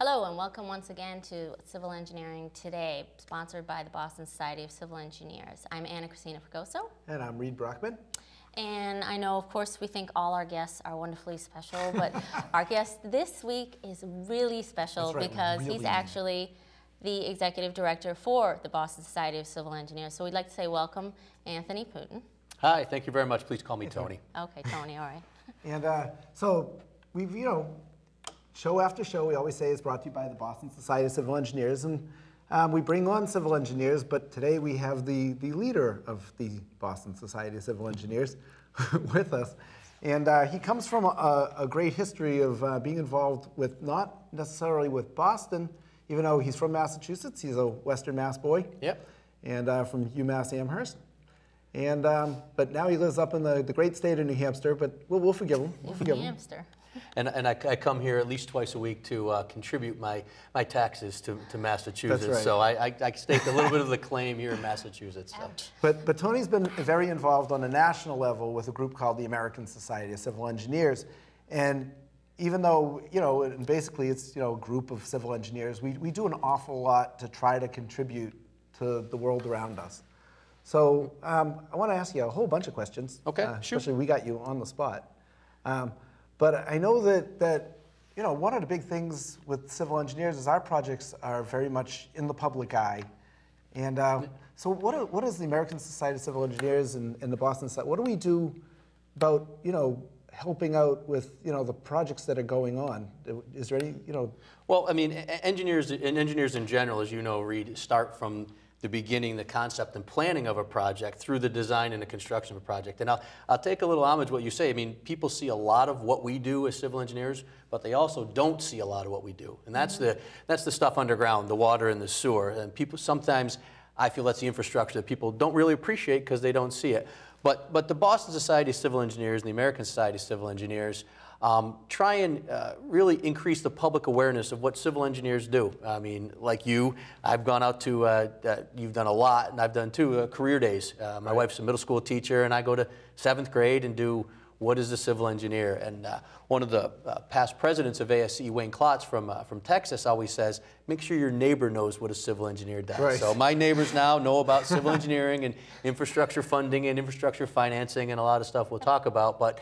Hello and welcome once again to Civil Engineering Today, sponsored by the Boston Society of Civil Engineers. I'm Anna Christina Fregoso. And I'm Brockman. And I know, of course, we think all our guests are wonderfully special, but our guest this week is really special because he's actually the Executive Director for the Boston Society of Civil Engineers. So we'd like to say welcome, Anthony Puntin. Hi, thank you very much. Please call me Tony. Okay, Tony, all right. And so we've, show after show, we always say it's brought to you by the Boston Society of Civil Engineers. And we bring on civil engineers, but today we have the leader of the Boston Society of Civil Engineers with us. And he comes from a great history of being involved with, not necessarily with Boston, even though he's from Massachusetts. He's a Western Mass boy. Yep. And from UMass Amherst. And but now he lives up in the great state of New Hampshire, but we'll forgive him. We'll forgive him. And I come here at least twice a week to contribute my taxes to Massachusetts. That's right. So I stake a little bit of the claim here in Massachusetts. So. But Tony's been very involved on a national level with a group called the American Society of Civil Engineers. And even though, basically it's, a group of civil engineers, we do an awful lot to try to contribute to the world around us. So I want to ask you a whole bunch of questions. Okay, sure. Especially we got you on the spot. But I know that one of the big things with civil engineers is our projects are very much in the public eye. And so what is the American Society of Civil Engineers and the Boston Society? What do we do about, helping out with, the projects that are going on? Is there any, Well, I mean, engineers in general, as you know, Reed, start from the beginning, the concept and planning of a project through the design and the construction of a project. And I'll take a little homage to what you say. I mean, people see a lot of what we do as civil engineers, but they also don't see a lot of what we do. And that's the stuff underground, the water and the sewer. And people sometimes, I feel that's the infrastructure that people don't really appreciate because they don't see it. But the Boston Society of Civil Engineers and the American Society of Civil Engineers try and really increase the public awareness of what civil engineers do. I mean, like you, I've gone out to, you've done a lot, and I've done two career days. My wife's a middle school teacher, and I go to 7th grade and do what is a civil engineer. And one of the past presidents of ASCE, Wayne Klotz from Texas, always says, make sure your neighbor knows what a civil engineer does. Right. So my neighbors now know about civil engineering and infrastructure funding and infrastructure financing and a lot of stuff we'll talk about. But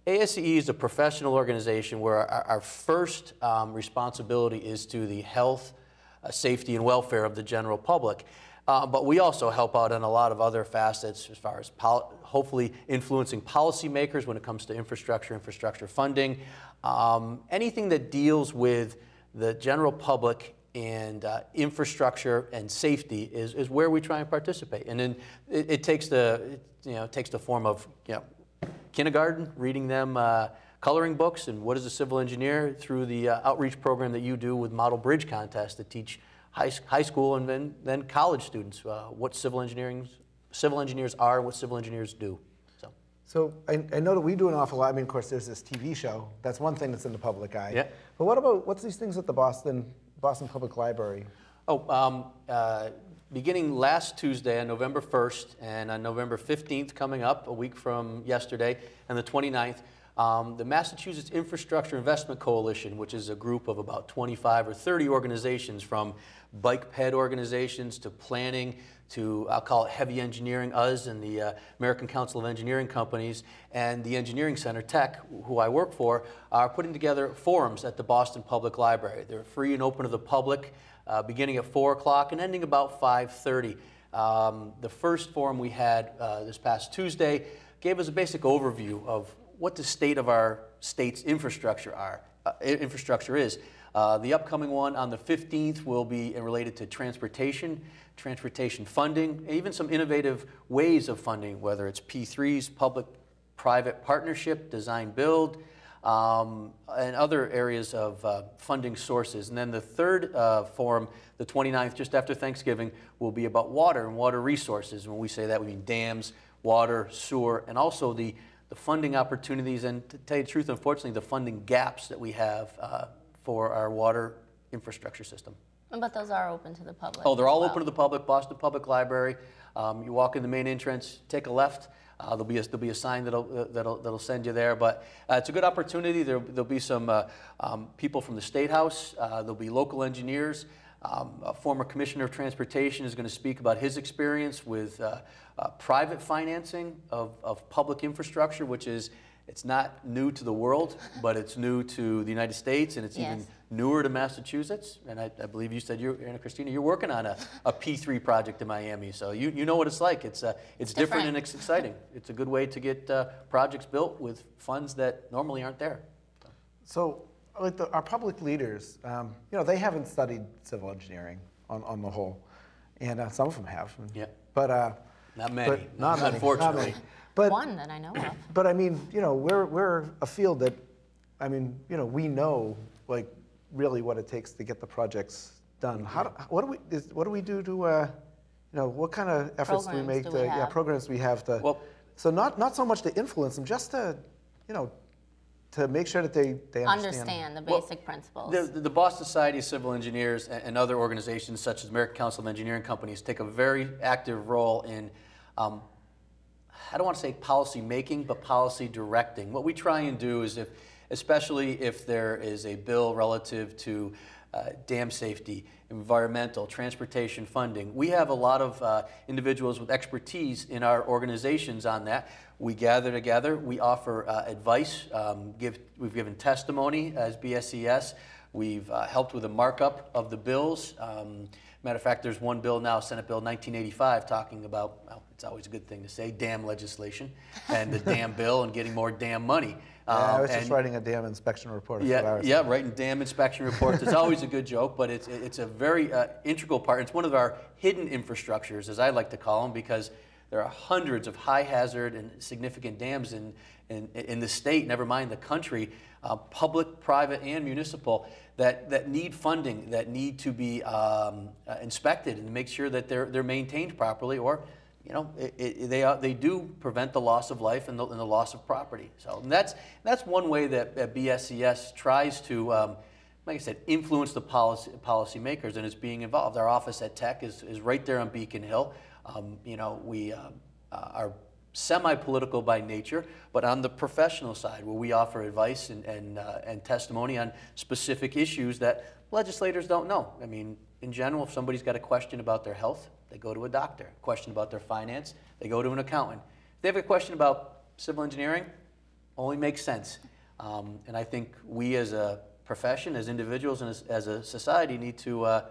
ASCE is a professional organization where our first responsibility is to the health, safety, and welfare of the general public. But we also help out on a lot of other facets as far as hopefully influencing policymakers when it comes to infrastructure funding. Anything that deals with the general public and infrastructure and safety is where we try and participate. And then it takes the form of kindergarten, reading them coloring books, and what is a civil engineer, through the outreach program that you do with model bridge contests that teach high school and then college students what civil engineers are and what civil engineers do. So I know that we do an awful lot. I mean, of course, there's this TV show. That's one thing that's in the public eye. Yeah. But what about, what's these things at the Boston Public Library? Oh, beginning last Tuesday on November 1st and on November 15th coming up, a week from yesterday, and the 29th, the Massachusetts Infrastructure Investment Coalition, which is a group of about 25 or 30 organizations, from bike ped organizations to planning to, I'll call it heavy engineering, us and the American Council of Engineering Companies and the Engineering Center Tech, who I work for, are putting together forums at the Boston Public Library. They're free and open to the public, beginning at 4 o'clock and ending about 5:30. The first forum we had this past Tuesday gave us a basic overview of what the state of our state's infrastructure is. The upcoming one on the 15th will be related to transportation funding, even some innovative ways of funding, whether it's P3s, public-private partnership, design-build, and other areas of funding sources. And then the third forum, the 29th, just after Thanksgiving, will be about water and water resources. And when we say that, we mean dams, water, sewer, and also the funding opportunities, and to tell you the truth, unfortunately, the funding gaps that we have for our water infrastructure system. But those are open to the public. Oh, they're all open to the public. Boston Public Library. You walk in the main entrance, take a left. There'll be a sign that'll send you there. But it's a good opportunity. There'll be some people from the State House. There'll be local engineers. A former Commissioner of Transportation is going to speak about his experience with private financing of public infrastructure, which is, it's not new to the world, but it's new to the United States, and it's even newer to Massachusetts. And I believe you said, Anna Christina, you're working on a P3 project in Miami, so you know what it's like. It's different and it's exciting. It's a good way to get projects built with funds that normally aren't there. So, like our public leaders, you know, they haven't studied civil engineering on the whole, and some of them have. Yeah. But not many. But not many, unfortunately. Not many. But, one that I know of. But I mean, you know, we're a field that, I mean, you know, we know like really what it takes to get the projects done. What do we do to, you know, what kind of efforts do we make to, programs we have to, well, so not so much to influence them, just to, you know, to make sure that they understand the basic principles. The Boston Society of Civil Engineers and other organizations such as American Council of Engineering Companies take a very active role in, I don't want to say policy making, but policy directing. What we try and do is, especially if there is a bill relative to dam safety, environmental, transportation funding, we have a lot of individuals with expertise in our organizations on that. We gather together, we offer advice, we've given testimony as BSES, we've helped with the markup of the bills. Matter of fact, there's one bill now, Senate Bill 1985, talking about, well, it's always a good thing to say, dam legislation and the dam bill and getting more dam money. I was just writing a dam inspection report a few hours ago. Writing dam inspection reports. It's always a good joke, but it's a very integral part. It's one of our hidden infrastructures, as I like to call them, because there are hundreds of high hazard and significant dams in the state, never mind the country, public, private, and municipal, that need funding, that need to be inspected and make sure that they're maintained properly, or you know, they do prevent the loss of life and the loss of property. So that's one way that BSES tries to, like I said, influence the policy makers, and it's being involved. Our office at Tech is right there on Beacon Hill. You know, we are semi-political by nature, but on the professional side, where we offer advice and testimony on specific issues that legislators don't know. I mean, in general, if somebody's got a question about their health, they go to a doctor. A question about their finance, they go to an accountant. If they have a question about civil engineering, only makes sense. And I think we as a profession, as individuals, and as a society need to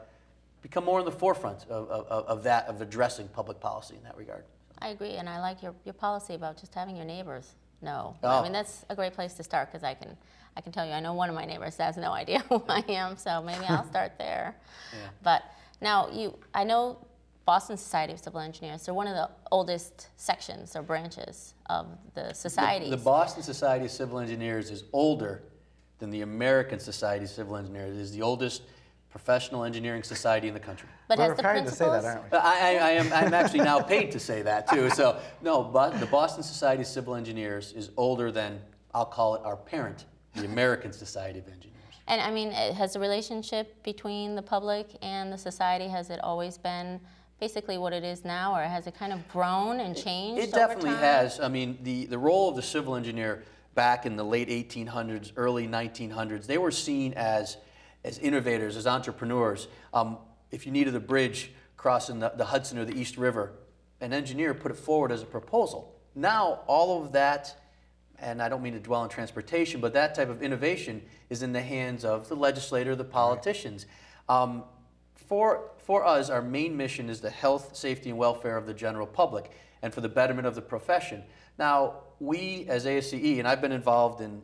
become more in the forefront of addressing public policy in that regard. I agree, and I like your policy about just having your neighbors know. Oh. I mean, that's a great place to start, because I can tell you, I know one of my neighbors has no idea who I am, so maybe I'll start there. Yeah. But now, I know Boston Society of Civil Engineers, they're one of the oldest sections or branches of the societies. The Boston Society of Civil Engineers is older than the American Society of Civil Engineers. It is the oldest professional engineering society in the country. But We're has the paid to say that, principles? aren't we? I'm actually now paid to say that too. So no, but the Boston Society of Civil Engineers is older than, I'll call it our parent, the American Society of Engineers. And I mean, has the relationship between the public and the society, has it always been basically what it is now, or has it kind of grown and changed It definitely has. I mean, the role of the civil engineer back in the late 1800s, early 1900s, they were seen as innovators, as entrepreneurs. If you needed a bridge crossing the Hudson or the East River, an engineer put it forward as a proposal. Now, all of that, and I don't mean to dwell on transportation, but that type of innovation is in the hands of the legislator, the politicians. For us, our main mission is the health, safety, and welfare of the general public, and for the betterment of the profession. Now, we as ASCE, and I've been involved in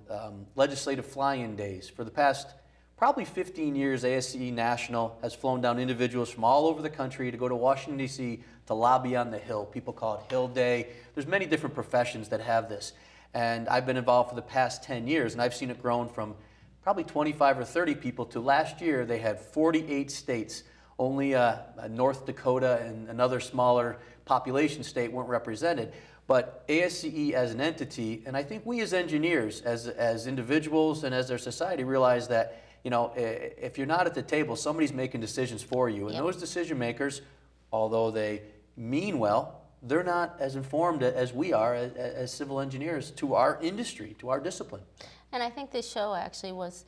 legislative fly-in days for the past probably 15 years. ASCE National has flown down individuals from all over the country to go to Washington, D.C. to lobby on the Hill. People call it Hill Day. There's many different professions that have this. And I've been involved for the past 10 years, and I've seen it grown from probably 25 or 30 people to last year they had 48 states. Only North Dakota and another smaller population state weren't represented. But ASCE as an entity, and I think we as engineers, as individuals and as their society, realize that you know, if you're not at the table, somebody's making decisions for you. And those decision makers, although they mean well, they're not as informed as we are as civil engineers to our industry, to our discipline. And I think this show actually was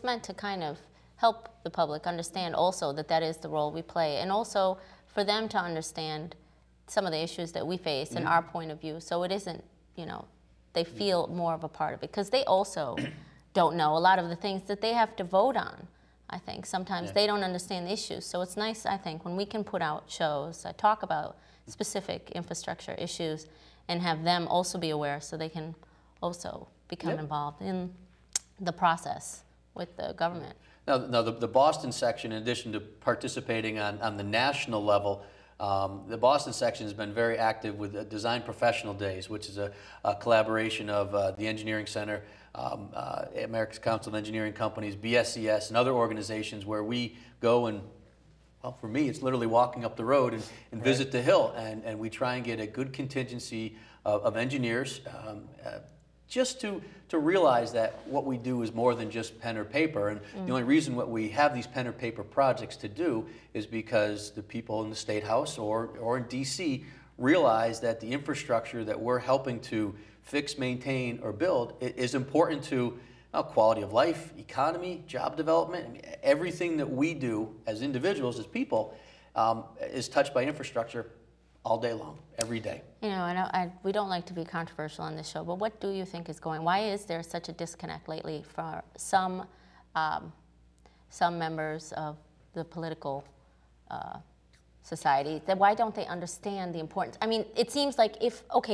meant to kind of help the public understand also that that is the role we play, and also for them to understand some of the issues that we face and our point of view. So it isn't, you know, they feel more of a part of it, because they also don't know a lot of the things that they have to vote on. I think sometimes they don't understand the issues. So it's nice, I think, when we can put out shows that talk about specific infrastructure issues and have them also be aware, so they can also become involved in the process with the government. Now the Boston section, in addition to participating on the national level, the Boston section has been very active with Design Professional Days, which is a collaboration of the Engineering Center, America's Council of Engineering Companies, BSCS, and other organizations where we go and, well, for me, it's literally walking up the road and visit the Hill, and we try and get a good contingency of engineers, just to realize that what we do is more than just pen or paper. And the only reason what we have these pen or paper projects to do is because the people in the State House or in DC realize that the infrastructure that we're helping to fix, maintain, or build is important to quality of life, economy, job development. I mean, everything that we do as individuals, as people, is touched by infrastructure all day long, every day. You know, I know we don't like to be controversial on this show, but what do you think is going? Why is there such a disconnect lately for some members of the political society? That why don't they understand the importance? I mean, it seems like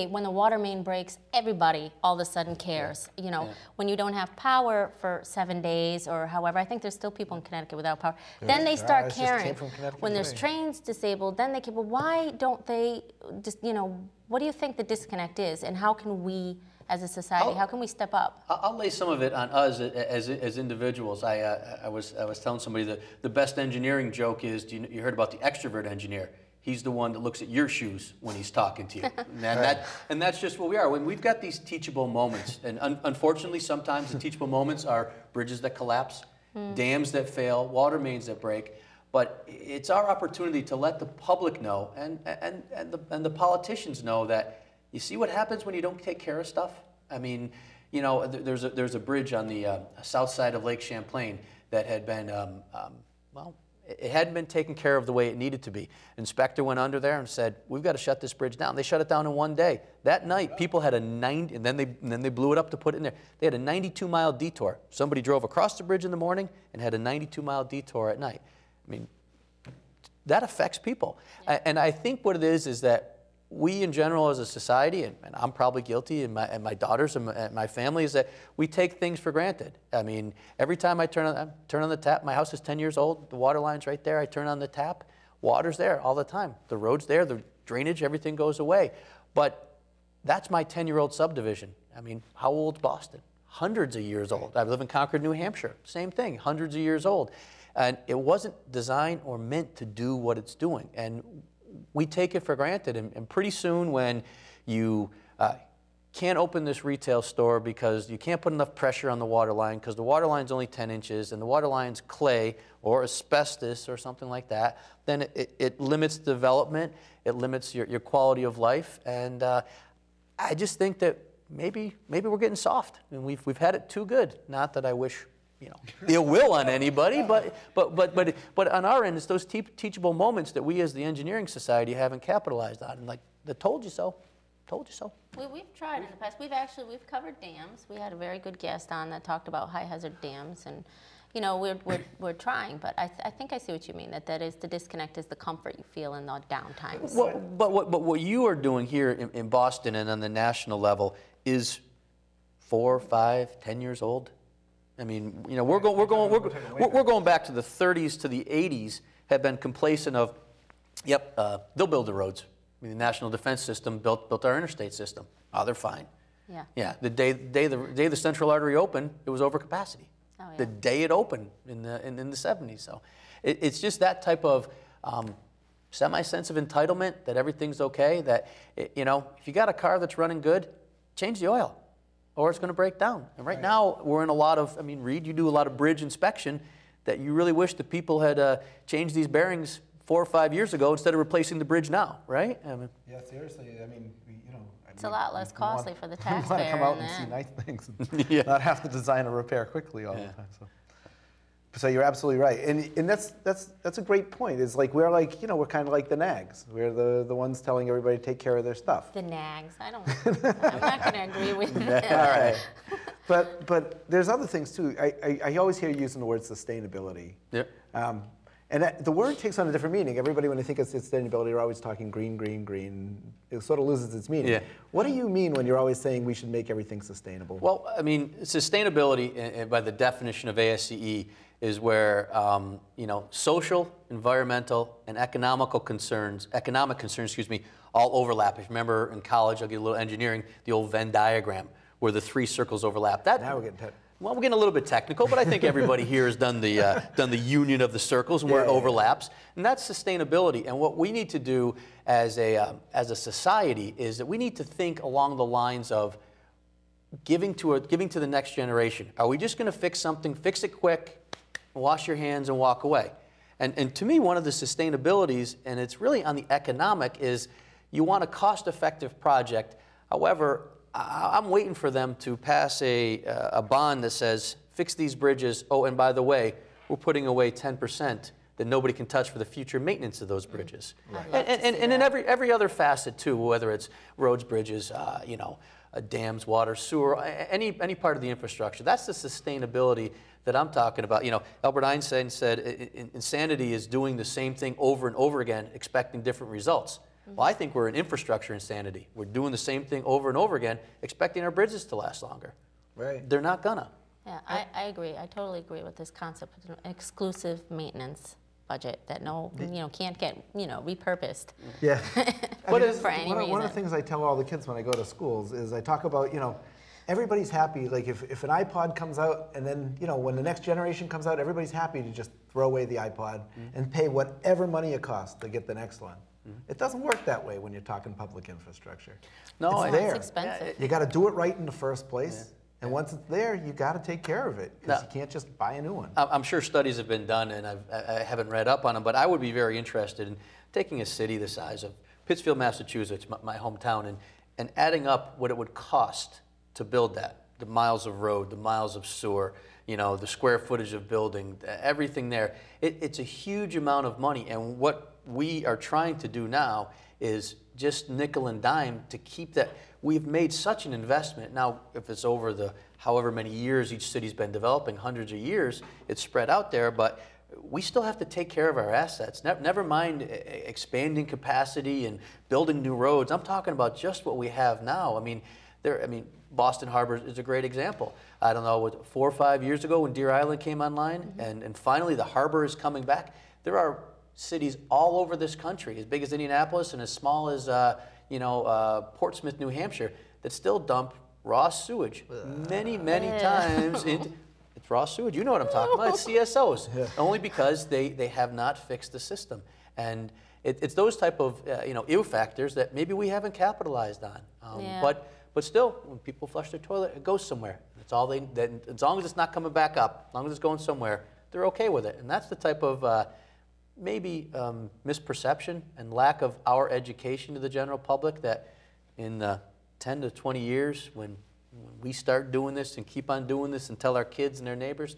when the water main breaks, everybody all of a sudden cares. You know, when you don't have power for 7 days or however, I think there's still people in Connecticut without power. Then they start caring. When there's trains disabled, then they care. But why don't they just, you know, what do you think the disconnect is, and how can we, as a society, how can we step up? I'll lay some of it on us as individuals. I was telling somebody that the best engineering joke is, you heard about the extrovert engineer. He's the one that looks at your shoes when he's talking to you. And that's just what we are. When we've got these teachable moments, and unfortunately sometimes the teachable moments are bridges that collapse, dams that fail, water mains that break. But it's our opportunity to let the public know and the politicians know that, you see what happens when you don't take care of stuff? I mean, you know, there's a bridge on the south side of Lake Champlain that had been, well, it hadn't been taken care of the way it needed to be. Inspector went under there and said, we've got to shut this bridge down. They shut it down in one day. That night, people had and then they blew it up to put it in there. They had a 92-mile detour. Somebody drove across the bridge in the morning and had a 92-mile detour at night. I mean, that affects people. And I think what it is that we in general as a society, and I'm probably guilty, and my daughters and my family, is that we take things for granted. I mean, every time I turn on the tap, my house is 10 years old, the water line's right there, I turn on the tap, water's there all the time. The road's there, the drainage, everything goes away. But that's my 10-year-old subdivision. I mean, how old's Boston? Hundreds of years old. I live in Concord, New Hampshire. Same thing, hundreds of years old. And it wasn't designed or meant to do what it's doing. And we take it for granted. And pretty soon when you can't open this retail store because you can't put enough pressure on the water line because the water line's only 10 inches and the water line's clay or asbestos or something like that, then it limits development, it limits your quality of life. And I just think that maybe we're getting soft, and we've had it too good. Not that I wish, you know, ill will on anybody, but on our end, it's those teachable moments that we as the engineering society haven't capitalized on. And like, the told you so, told you so. We've tried in the past. We've covered dams. We had a very good guest on that talked about high hazard dams, and you know, we're trying. But I think I see what you mean. That is the disconnect is the comfort you feel in the down times. Well, but what you are doing here in Boston and on the national level is 4, 5, 10 years old. I mean, you know, we're going back to the 30s to the 80s. Have been complacent of, yep, they'll build the roads. I mean, the National Defense System built our interstate system. Oh, they're fine. Yeah. Yeah. The day the Central Artery opened, it was over capacity. Oh, yeah. The day it opened in the 70s. So it's just that type of semi-sense of entitlement that everything's okay. That you know, if you got a car that's running good, change the oil. or it's going to break down. And right now, we're in a lot of, I mean, Reed, you do a lot of bridge inspection that you really wish that people had changed these bearings 4 or 5 years ago instead of replacing the bridge now, right? I mean, yeah, seriously. I mean, it's a lot less costly for the taxpayer. We want to come out and see nice things and not have to design a repair quickly all the time. So you're absolutely right, and that's a great point. It's like we're kind of like the nags. We're the ones telling everybody to take care of their stuff. The nags. I'm not going to agree with that. All right, but there's other things too. I always hear you using the word sustainability. Yep. And the word takes on a different meaning. Everybody, when they think of sustainability, they're always talking green, green, green. It sort of loses its meaning. Yeah. What do you mean when you're always saying we should make everything sustainable? Well, I mean, sustainability, by the definition of ASCE, is where social, environmental, and economic concerns, all overlap. If you remember in college, I'll get a little engineering, the old Venn diagram, where the 3 circles overlap. Now we're getting well, we're getting a little bit technical, but I think everybody here has done the union of the circles and where it overlaps, and that's sustainability. And what we need to do as a society is that we need to think along the lines of giving to the next generation. Are we just going to fix something, fix it quick, wash your hands, and walk away? And to me, one of the sustainabilities, and it's really on the economic, is you want a cost-effective project. However, I'm waiting for them to pass a bond that says, fix these bridges. Oh, and by the way, we're putting away 10% that nobody can touch for the future maintenance of those bridges. Right. And in every other facet too, whether it's roads, bridges, dams, water, sewer, any part of the infrastructure. That's the sustainability that I'm talking about. Albert Einstein said insanity is doing the same thing over and over again, expecting different results. Well, I think we're in infrastructure insanity. We're doing the same thing over and over again, expecting our bridges to last longer. Right. They're not gonna. Yeah, I agree. I totally agree with this concept of an exclusive maintenance budget that can't get repurposed. Yeah. For any reason. One of the things I tell all the kids when I go to schools is I talk about everybody's happy. Like if an iPod comes out and then when the next generation comes out, everybody's happy to just throw away the iPod and pay whatever money it costs to get the next one. It doesn't work that way when you're talking public infrastructure. No, it's there. It's expensive. You got to do it right in the first place, and once it's there, you got to take care of it because you can't just buy a new one. I'm sure studies have been done, and I haven't read up on them, but I would be very interested in taking a city the size of Pittsfield, Massachusetts, my hometown, and adding up what it would cost to build that. The miles of road, the miles of sewer, the square footage of building, everything there. It's a huge amount of money, and what we are trying to do now is just nickel and dime to keep that. We've made such an investment. Now, if it's over the however many years each city's been developing, hundreds of years, it's spread out there, but we still have to take care of our assets. Never mind expanding capacity and building new roads. I'm talking about just what we have now. I mean, Boston Harbor is a great example. I don't know, 4 or 5 years ago when Deer Island came online, and finally the harbor is coming back. There are cities all over this country, as big as Indianapolis and as small as Portsmouth, New Hampshire, that still dump raw sewage many times into. It's raw sewage. You know what I'm talking about. It's CSOs, only because they have not fixed the system, and it's those type of ew factors that maybe we haven't capitalized on. But still, when people flush their toilet, it goes somewhere. That's all as long as it's not coming back up, as long as it's going somewhere, they're okay with it. And that's the type of maybe misperception and lack of our education to the general public that in 10 to 20 years, when we start doing this and keep on doing this and tell our kids and their neighbors,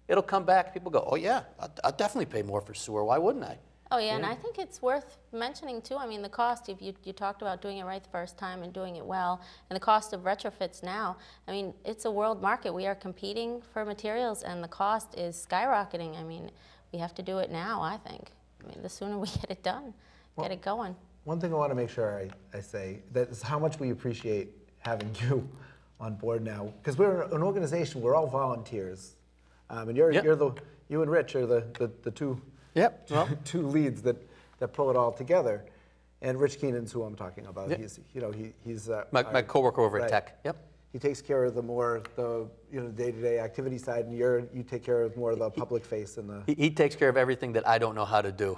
it'll come back. People go, oh yeah, I'll definitely pay more for sewer. Why wouldn't I? Oh yeah, and I think it's worth mentioning too. I mean, the cost, if you talked about doing it right the first time and doing it well, and the cost of retrofits now, I mean, it's a world market. We are competing for materials, and the cost is skyrocketing. I mean, we have to do it now, I think. I mean, the sooner we get it done, get it going. One thing I want to make sure I say, that is how much we appreciate having you on board now, because we're an organization, we're all volunteers, and you and Rich are the two. Yep. Two leads that pull it all together, and Rich Keenan's who I'm talking about. Yep. He's my coworker over at Tech. Yep. He takes care of the day-to-day activity side, and you take care of more of the public face and the. He takes care of everything that I don't know how to do,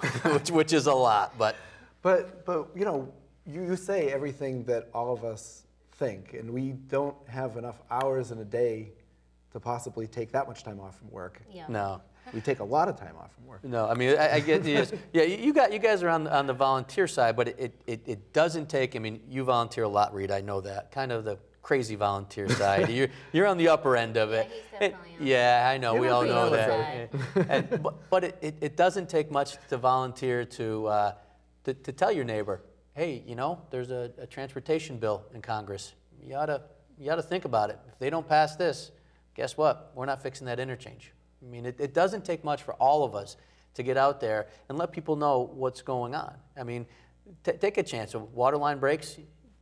which is a lot, but. But you say everything that all of us think, and we don't have enough hours in a day to possibly take that much time off from work. Yeah. No. We take a lot of time off from work. No, I mean, I get yes. Yeah, you guys are on the volunteer side, but it doesn't take, I mean, you volunteer a lot, Reed, I know that. Kind of the crazy volunteer side. You're on the upper end of it. Yeah, he's definitely on yeah, I know, we all know side. that. But it doesn't take much to volunteer to tell your neighbor, hey, you know, there's a transportation bill in Congress. You ought to think about it. If they don't pass this, guess what? We're not fixing that interchange. I mean, it doesn't take much for all of us to get out there and let people know what's going on. I mean, take a chance. A water line breaks,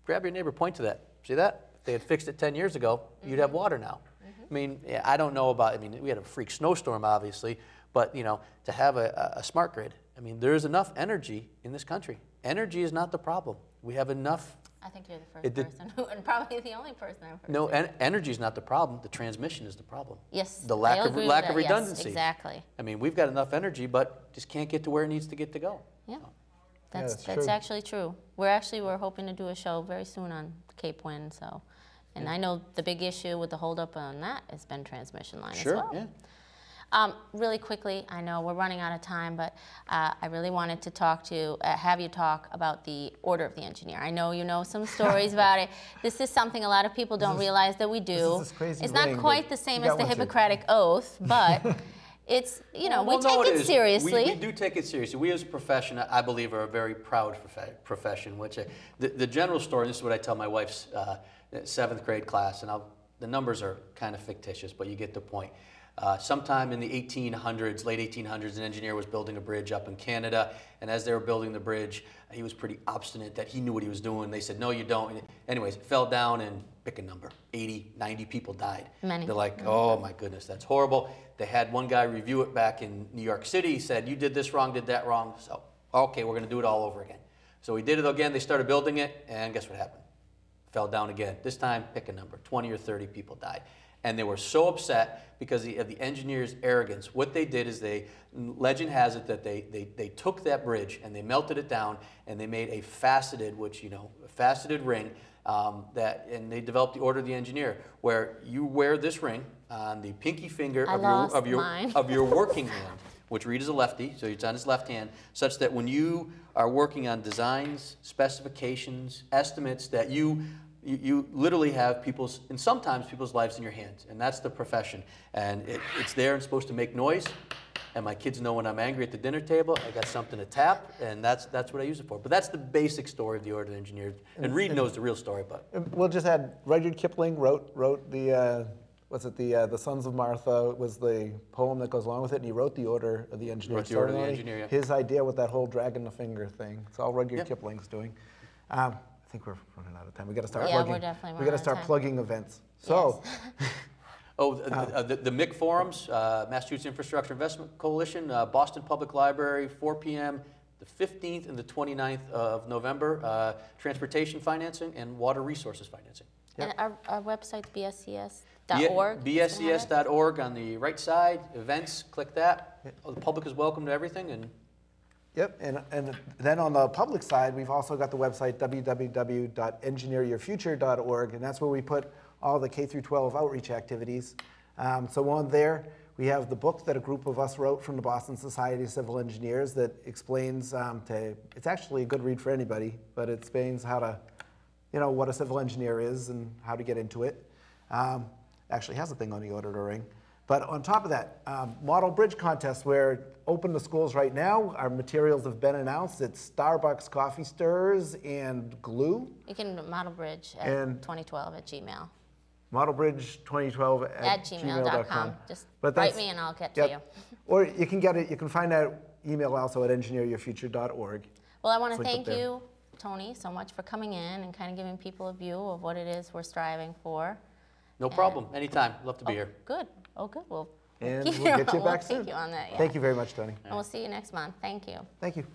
grab your neighbor, point to that. See that? If they had fixed it 10 years ago, you'd have water now. I mean, yeah, I don't know about, I mean, we had a freak snowstorm, obviously, but, you know, to have a smart grid, I mean, there's enough energy in this country. Energy is not the problem. We have enough. I think you're the first person, and probably the only person I've heard. No, energy is not the problem. The transmission is the problem. Yes, the lack of redundancy. Yes, exactly. I mean, we've got enough energy, but just can't get to where it needs to get to go. Yeah, Yeah, that's actually true. We're hoping to do a show very soon on Cape Wind. So, and I know the big issue with the holdup on that has been transmission line as well. Yeah. Really quickly, I know we're running out of time, but I really wanted to have you talk about the Order of the Engineer. I know you know some stories about it. This is something a lot of people don't realize that we do. It's not quite the same as the Hippocratic Oath, but it's, you know, we take it seriously. We do take it seriously. We as a profession, I believe, are a very proud profession, which the general story, this is what I tell my wife's 7th grade class, and the numbers are kind of fictitious, but you get the point. Sometime in the 1800s, late 1800s, an engineer was building a bridge up in Canada, and as they were building the bridge, he was pretty obstinate that he knew what he was doing. They said, no, you don't. Anyways, it fell down, and pick a number, 80, 90 people died. Many. They're like, oh my goodness, that's horrible. They had one guy review it back in New York City. He said, you did this wrong, did that wrong, so okay, we're going to do it all over again. So we did it again, they started building it, and guess what happened? Fell down again. This time, pick a number, 20 or 30 people died. And they were so upset because of the engineers' arrogance. What they did is legend has it that they took that bridge and they melted it down and they made a faceted, faceted ring and they developed the Order of the Engineer, where you wear this ring on the pinky finger of your working hand, which Reed is a lefty, so it's on his left hand, such that when you are working on designs, specifications, estimates, that you literally have sometimes people's lives in your hands, and that's the profession. And it's there and supposed to make noise, and my kids know when I'm angry at the dinner table, I got something to tap, and that's what I use it for. But that's the basic story of the Order of the Engineer, and Reed knows the real story. But we'll just add, Rudyard Kipling wrote the the Sons of Martha was the poem that goes along with it, and he wrote the Order of the Engineer. Wrote the Order of the Engineer, yeah. His idea with that whole dragging the finger thing. It's all Rudyard Kipling's doing. I think we're running out of time. We got to start plugging. We're definitely we got to start plugging events. So, yes. The MIC forums, Massachusetts Infrastructure Investment Coalition, Boston Public Library, 4 p.m. the 15th and the 29th of November, transportation financing and water resources financing. Yep. And our website's bscs.org. bscs.org on the right side, events, click that. Yep. The public is welcome to everything. Yep, and then on the public side, we've also got the website www.engineeryourfuture.org, and that's where we put all the K through 12 outreach activities. So on there, we have the book that a group of us wrote from the Boston Society of Civil Engineers that explains, it's actually a good read for anybody, but it explains how to, what a civil engineer is and how to get into it. Actually has a thing on the auditor ring. But on top of that, model bridge contest, we're open to schools right now. Our materials have been announced. It's Starbucks coffee stirrers and glue. You can model bridge at 2012 at Gmail. Modelbridge 2012 at gmail.com. Just write me and I'll get to you. Or you can get it. You can find that email also at engineeryourfuture.org. Well, I want to thank you, Tony, so much for coming in and kind of giving people a view of what it is we're striving for. No problem. Anytime. Love to be here. Good. Oh, good. We'll get you back soon. Thank you on that. Yeah. Thank you very much, Tony. And we'll see you next month. Thank you. Thank you.